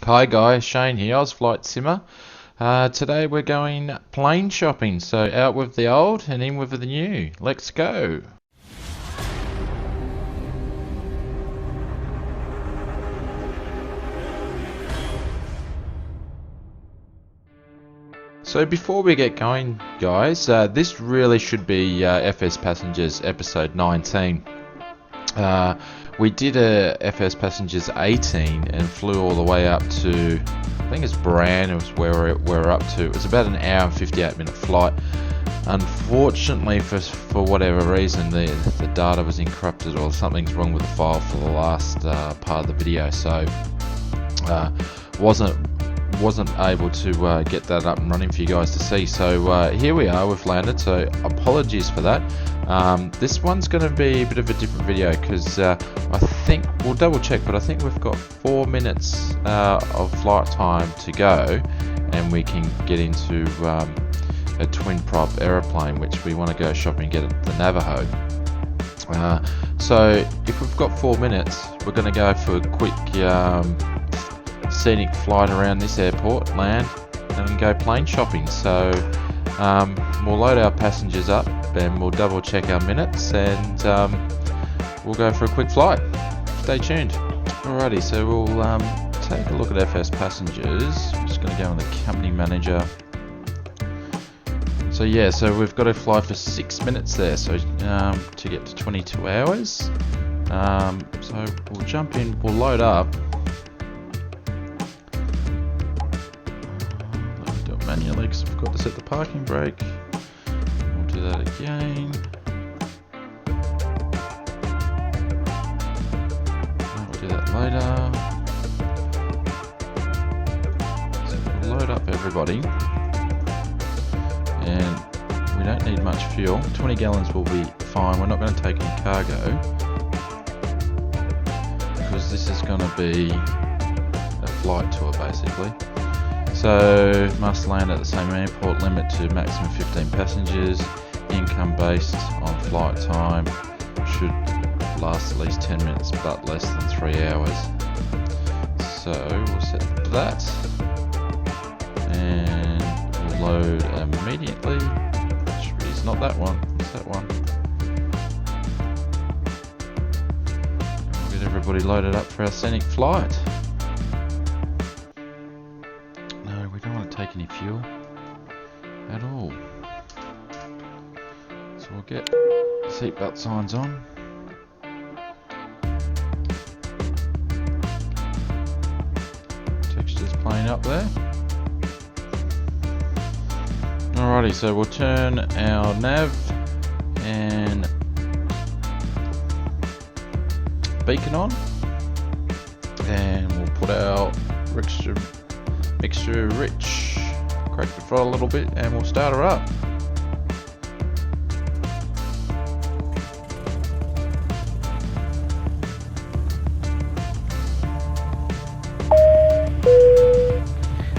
Hi guys, Shane here, Flight Simmer. Today we're going plane shopping, so out with the old and in with the new. Let's go! So before we get going guys, this really should be FsPassengers episode 19. We did a FsPassengers 18 and flew all the way up to, I think it's Bran, it was where we're up to. It was about an hour and 58-minute flight. Unfortunately, for whatever reason, the data was encrypted or something's wrong with the file for the last part of the video, so wasn't able to get that up and running for you guys to see. So here we are, we've landed, so apologies for that. This one's going to be a bit of a different video because I think, we'll double check, but I think we've got 4 minutes of flight time to go and we can get into a twin prop aeroplane which we want to go shopping and get at the Navajo. So if we've got 4 minutes, we're going to go for a quick scenic flight around this airport, land, and go plane shopping. So we'll load our passengers up and we'll double check our minutes and we'll go for a quick flight. Stay tuned. Alrighty, so we'll take a look at FsPassengers. I'm just going to go on the company manager. So yeah, so we've got to fly for 6 minutes there, so to get to 22 hours. So we'll jump in, we'll load up. Let me do it manually because I've got to set the parking brake. We'll do that again. We'll do that later. So we'll load up everybody. And we don't need much fuel. 20 gallons will be fine. We're not going to take any cargo because this is going to be a flight tour basically. So must land at the same airport, limit to maximum 15 passengers, income based on flight time, should last at least 10 minutes but less than 3 hours. So we'll set that and we'll load immediately, which is not that one, it's that one. And we'll get everybody loaded up for our scenic flight. No, we don't want to take any fuel at all. So we'll get seatbelt signs on. Texture's playing up there. Alrighty, so we'll turn our nav and beacon on and we'll put our mixture rich, crack the throttle a little bit and we'll start her up.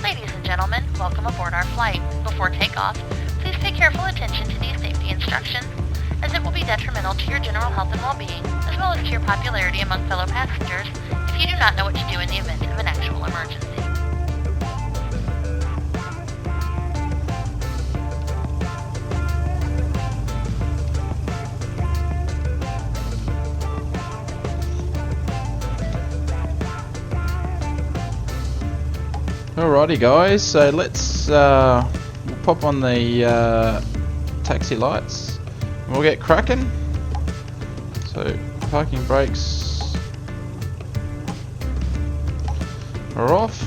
Ladies and gentlemen, welcome aboard our flight. Before takeoff, please pay careful attention to these safety instructions, as it will be detrimental to your general health and well-being, as well as to your popularity among fellow passengers if you do not know what to do in the event of an actual emergency. Alrighty guys, so let's we'll pop on the taxi lights and we'll get cracking. So parking brakes are off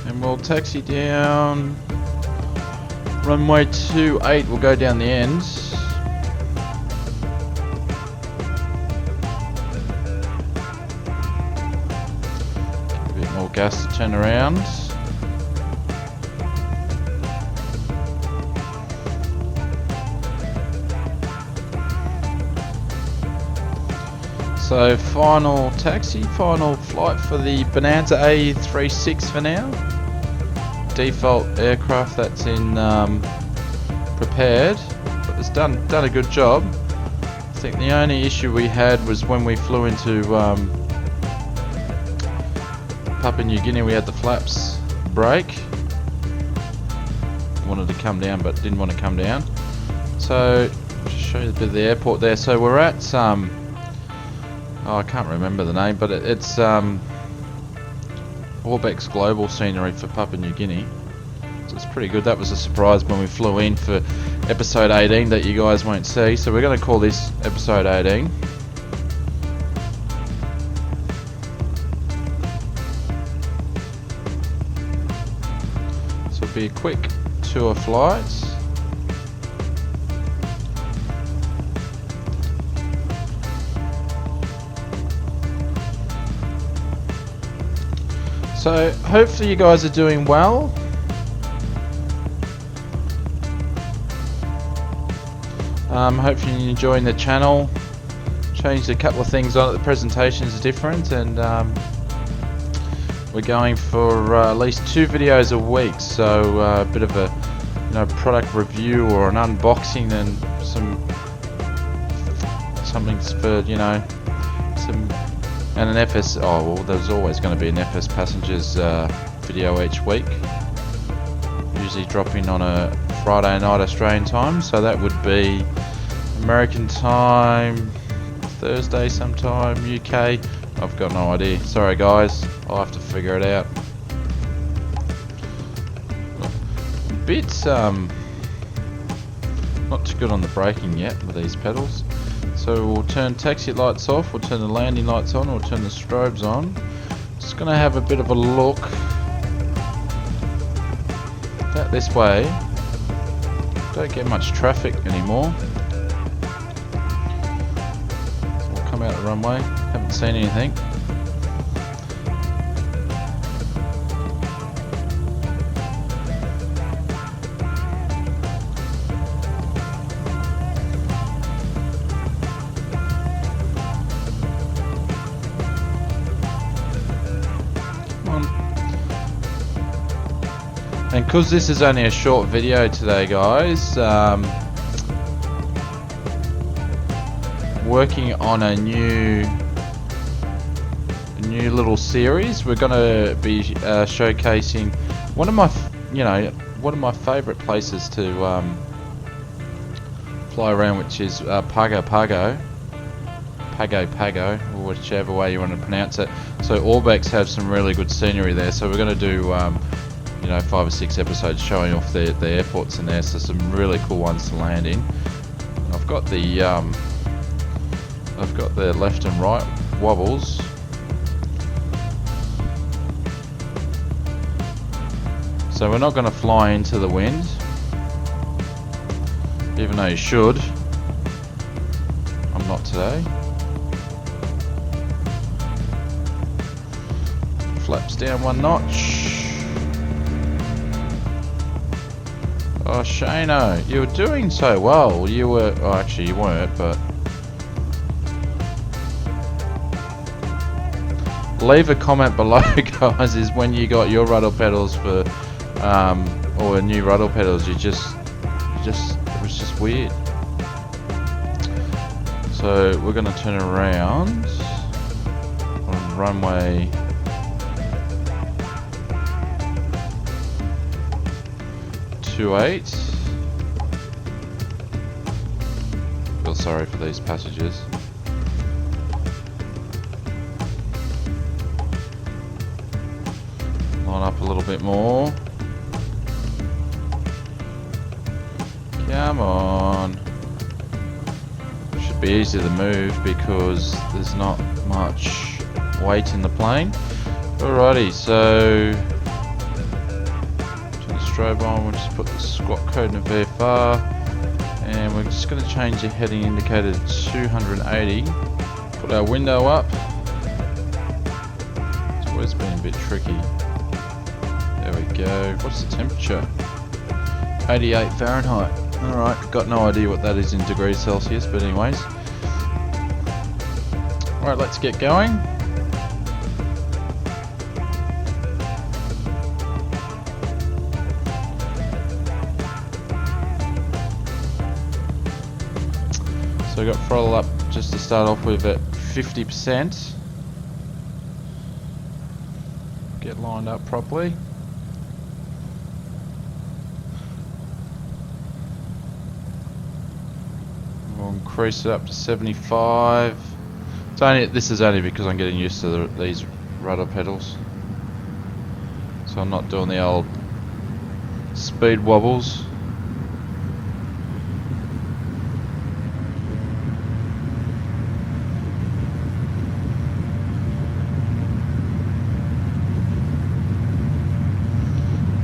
and we'll taxi down runway 28, we'll go down the end. More gas to turn around. So final taxi, final flight for the Bonanza A36 for now. Default aircraft that's in prepared, but it's done a good job. think the only issue we had was when we flew into Papua New Guinea. We had the flaps break. Wanted to come down but didn't want to come down. So just show you a bit of the airport there. So we're at oh, I can't remember the name, but it's Orbex Global Scenery for Papua New Guinea. So it's pretty good. That was a surprise when we flew in for episode 18 that you guys won't see. So we're going to call this episode 18. So it'll be a quick tour flights. So hopefully you guys are doing well. Hopefully you're enjoying the channel. Changed a couple of things on it. The presentation's different, and we're going for at least 2 videos a week. So a bit of a product review or an unboxing, and something for some. And an FS, oh well, there's always going to be an FsPassengers video each week. Usually dropping on a Friday night Australian time, so that would be American time, Thursday sometime, UK. I've got no idea. Sorry guys, I'll have to figure it out. A bit not too good on the braking yet with these pedals. So we'll turn taxi lights off, we'll turn the landing lights on, we'll turn the strobes on. Just going to have a bit of a look out this way. Don't get much traffic anymore. We'll come out the runway, haven't seen anything. And because this is only a short video today, guys, working on a new little series. We're going to be showcasing one of my favorite places to fly around, which is Pago Pago, or whichever way you want to pronounce it. So Orbex have some really good scenery there. So we're going to do 5 or 6 episodes showing off the airports in there, so some really cool ones to land in. I've got the left and right wobbles. So we're not going to fly into the wind, even though you should. I'm not today. Flaps down 1 notch. Oh, Shano, you were doing so well. You were, oh, actually you weren't, but leave a comment below, guys, is when you got your rudder pedals for, or new rudder pedals. It was just weird. So we're going to turn around on runway 28. Feel sorry for these passengers. Line up a little bit more. Come on. Should be easy to move because there's not much weight in the plane. Alrighty, so strobe on, we'll just put the squat code in the VFR, and we're just going to change the heading indicator to 280. Put our window up. It's always been a bit tricky. There we go. What's the temperature? 88 Fahrenheit. Alright, got no idea what that is in degrees Celsius, but anyways. Alright, let's get going. So So I've got throttle up just to start off with at 50%. Get lined up properly. We'll increase it up to 75. This is only because I'm getting used to these rudder pedals. So I'm not doing the old speed wobbles.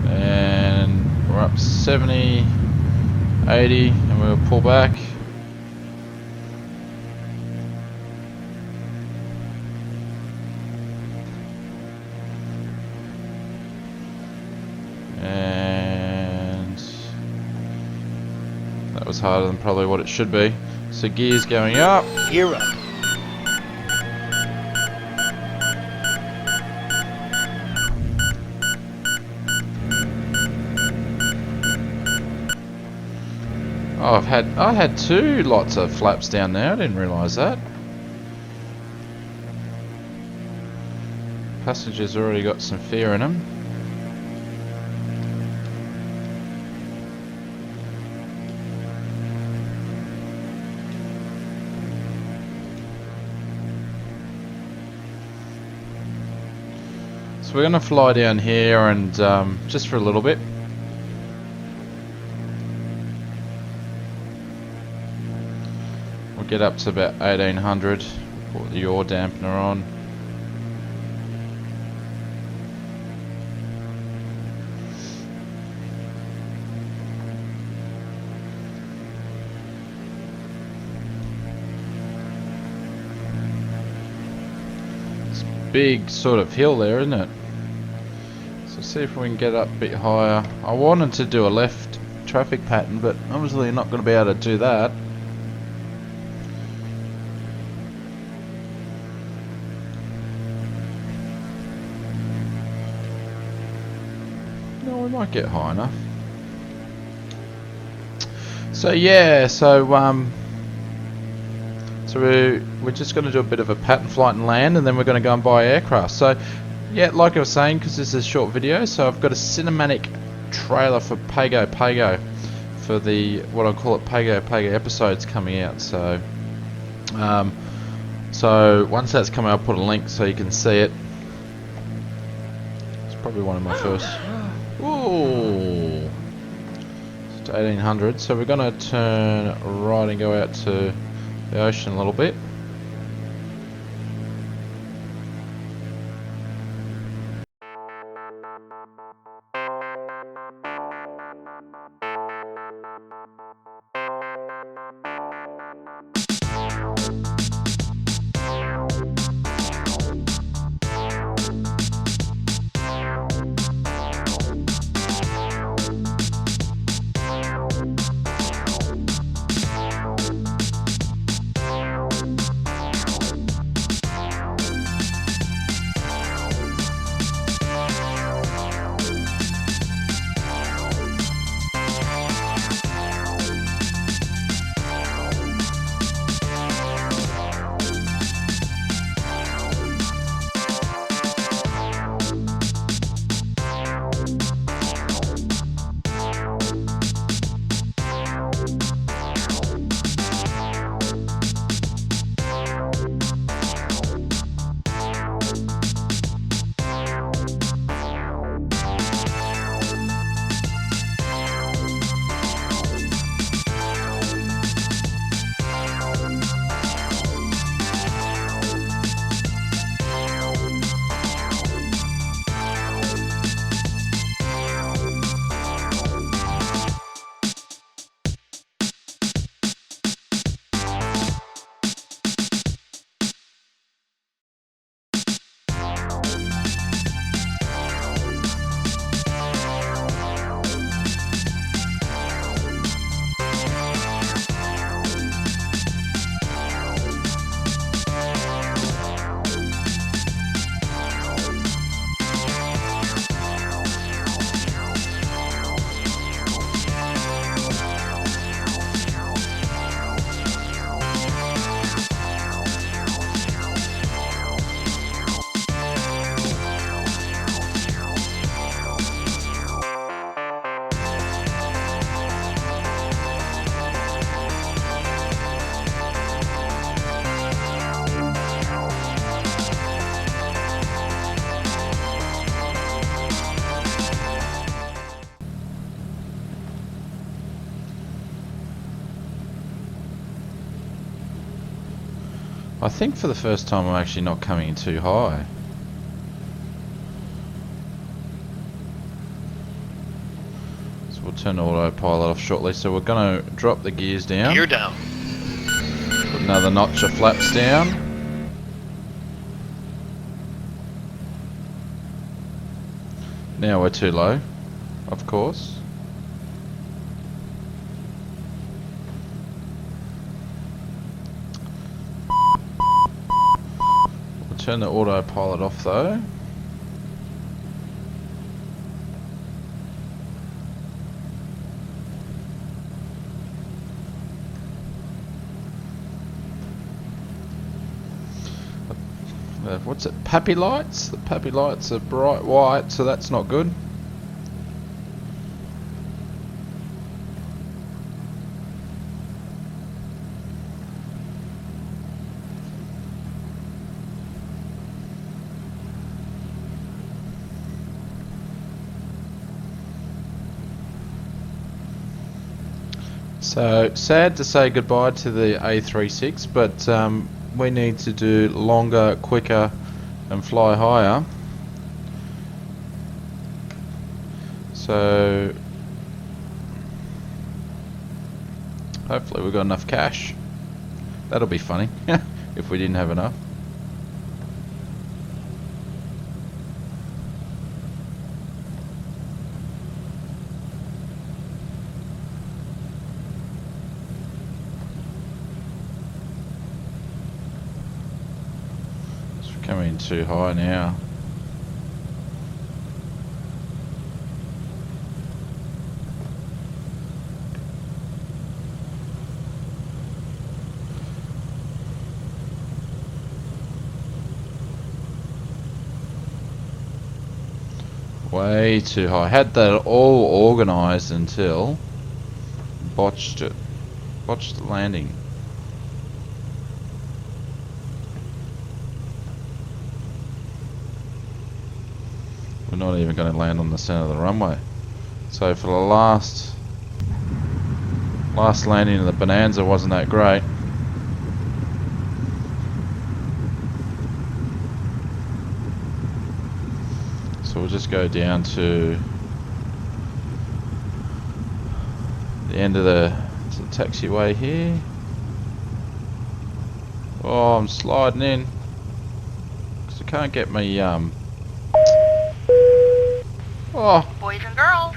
And we're up 70, 80, and we'll pull back. And that was harder than probably what it should be. So gears going up. Gear up. Oh, I had two lots of flaps down there. I didn't realise that. Passengers already got some fear in them. So we're going to fly down here and just for a little bit. We'll get up to about 1800. Put the yaw dampener on. Big sort of hill there, isn't it? So see if we can get up a bit higher. I wanted to do a left traffic pattern, but obviously not going to be able to do that. No, we might get high enough. So yeah, so we're just going to do a bit of a pattern flight and land, and then we're going to go and buy aircraft. So yeah, like I was saying, because this is a short video, so I've got a cinematic trailer for Pago Pago for the what I call it Pago Pago episodes coming out. So so once that's coming, I'll put a link so you can see it. It's probably one of my first. Ooh, it's 1800. So we're going to turn right and go out to the ocean a little bit. I think for the first time I'm actually not coming in too high. So we'll turn the autopilot off shortly. So we're going to drop the gears down. Gear down. Put another notch of flaps down. Now we're too low, of course. We'll turn the autopilot off though. What's it? Pappy lights? The pappy lights are bright white, so that's not good. So sad to say goodbye to the A36, but we need to do longer, quicker and fly higher. So hopefully we've got enough cash. That'll be funny if we didn't have enough. Coming too high now. Way too high. Had that all organised until botched it. Botched the landing. We're not even going to land on the centre of the runway. So for the last landing of the Bonanza wasn't that great. So we'll just go down to the end of the taxiway here. Oh, I'm sliding in because I can't get me Oh. Boys and girls,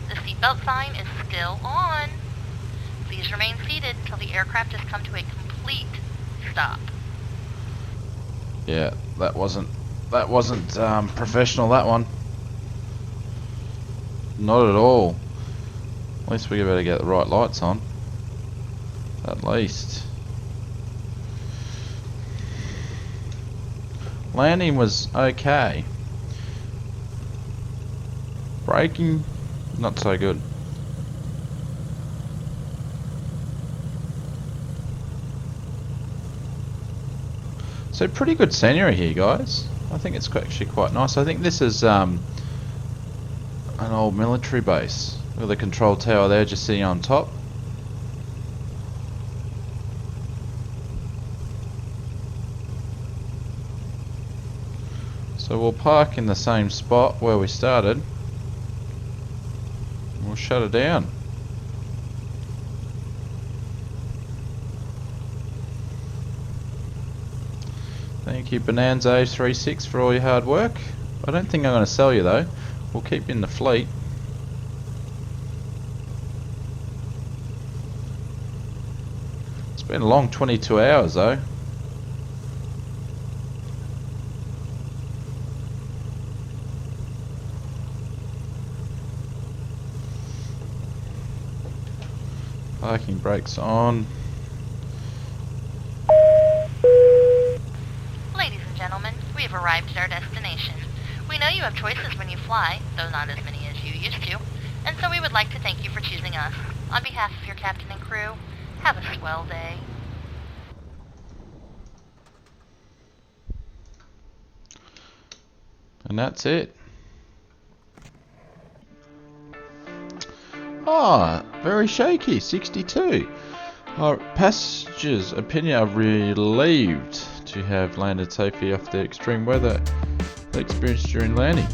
the seatbelt sign is still on. Please remain seated until the aircraft has come to a complete stop. Yeah, that wasn't professional, that one. Not at all. At least we better get the right lights on. At least. Landing was okay. Braking, not so good. So pretty good scenery here, guys. I think it's actually quite nice. I think this is an old military base with a control tower there just sitting on top. So we'll park in the same spot where we started. We'll shut it down. Thank you Bonanza A36 for all your hard work. I don't think I'm going to sell you though. We'll keep you in the fleet. It's been a long 22 hours though. Parking brakes on. Ladies and gentlemen, we have arrived at our destination. We know you have choices when you fly, though not as many as you used to, and so we would like to thank you for choosing us. On behalf of your captain and crew, have a swell day. And that's it. Oh, very shaky, 62. Passengers opinion are relieved to have landed safely after the extreme weather they experienced during landing.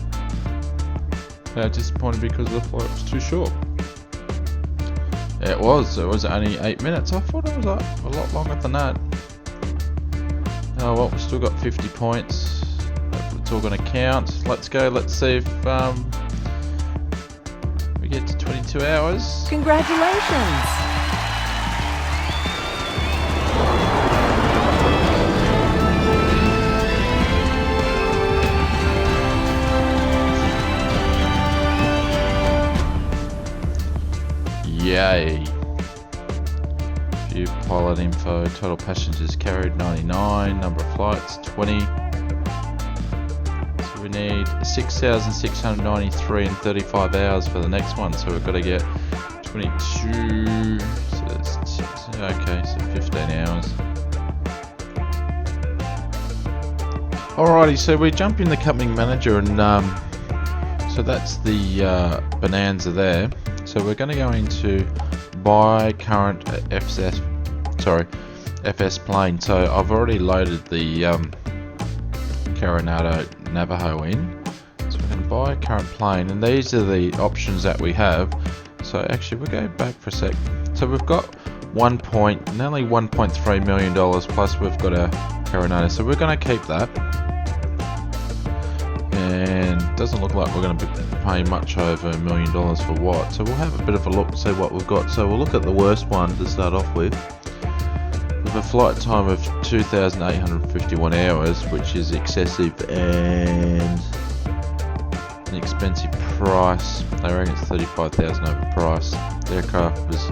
They are disappointed because the flight was too short. It was only 8 minutes. I thought it was a lot longer than that. Oh well, we've still got 50 points. Hopefully it's all going to count. Let's go, let's see if we get to 22 hours. Congratulations! Yay. View pilot info. Total passengers carried 99. Number of flights 20. So we need 6,693 in 35 hours for the next one. So we've got to get 22. So that's okay. So 15 hours. Alrighty. So we jump in the company manager and so that's the bonanza there. So we're going to go into buy current FS plane. So I've already loaded the Coronado Navajo in. So we're going to buy current plane, and these are the options that we have. So actually we'll go back for a sec. So we've got nearly $1.3 million plus we've got our Coronado. So we're going to keep that. And it doesn't look like we're going to be paying much over $1 million for what. So we'll have a bit of a look, see what we've got. So we'll look at the worst one to start off with. With a flight time of 2,851 hours, which is excessive and an expensive price. They reckon it's $35,000 over price. The aircraft was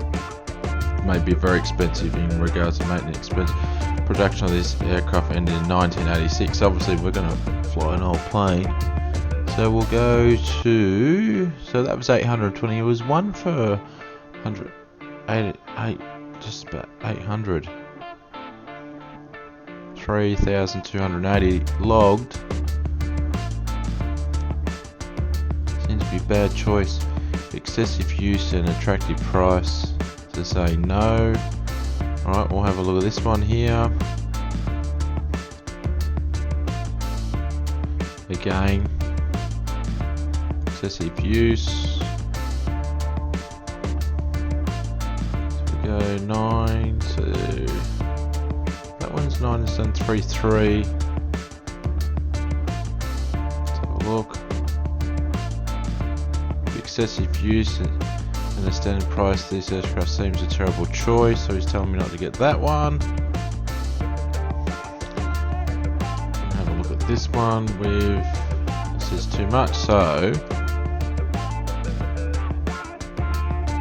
maybe very expensive in regards to maintenance expense. Production of this aircraft ended in 1986. Obviously we're going to fly an old plane. So we'll go to, so that was 820. It was one for just about 800. 3,280 logged. Seems to be a bad choice. Excessive use and attractive price. To say no. Alright, we'll have a look at this one here. Again, excessive use. So we go 9 to, that one's 9.33. Let's have a look. Excessive use and the standard price. This aircraft seems a terrible choice, so he's telling me not to get that one. Have a look at this one with, this is too much, so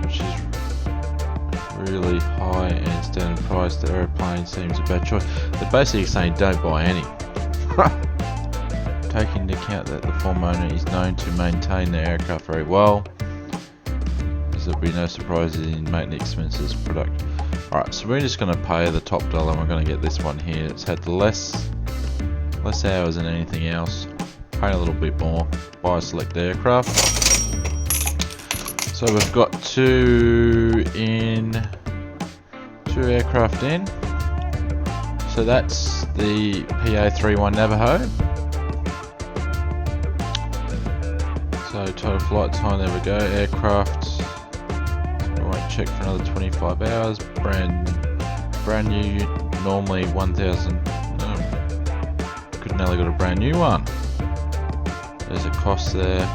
which is really high and standard price. The aeroplane seems a bad choice. They're basically saying don't buy any. Taking into account that the former owner is known to maintain the aircraft very well, there'll be no surprises in maintenance expenses product. Alright, so we're just going to pay the top dollar and we're going to get this one here. It's had less hours than anything else. Pay a little bit more. Buy a select aircraft. So we've got two aircraft in. So that's the PA31 Navajo. So total flight time, there we go. Aircraft, I won't check for another 25 hours. Brand new, normally 1,000. No, could nearly got a brand new one. There's a cost there,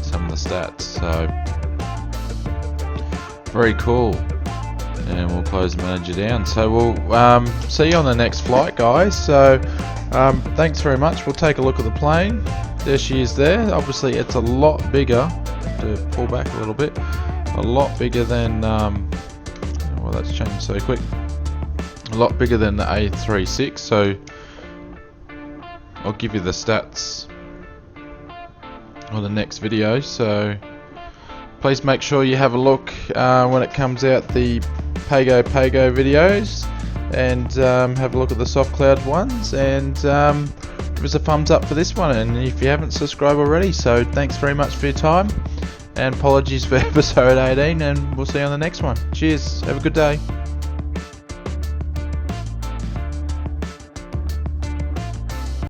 some of the stats. So very cool. And we'll close the manager down. So we'll see you on the next flight, guys. So thanks very much. We'll take a look at the plane. There she is there. Obviously it's a lot bigger. To pull back a little bit. A lot bigger than well, that's changed so quick. A lot bigger than the A36. So I'll give you the stats on the next video. So please make sure you have a look when it comes out, the Pago Pago videos, and have a look at the soft cloud ones, and give us a thumbs up for this one, and if you haven't subscribed already. So thanks very much for your time, and apologies for episode 18, and we'll see you on the next one. Cheers, have a good day.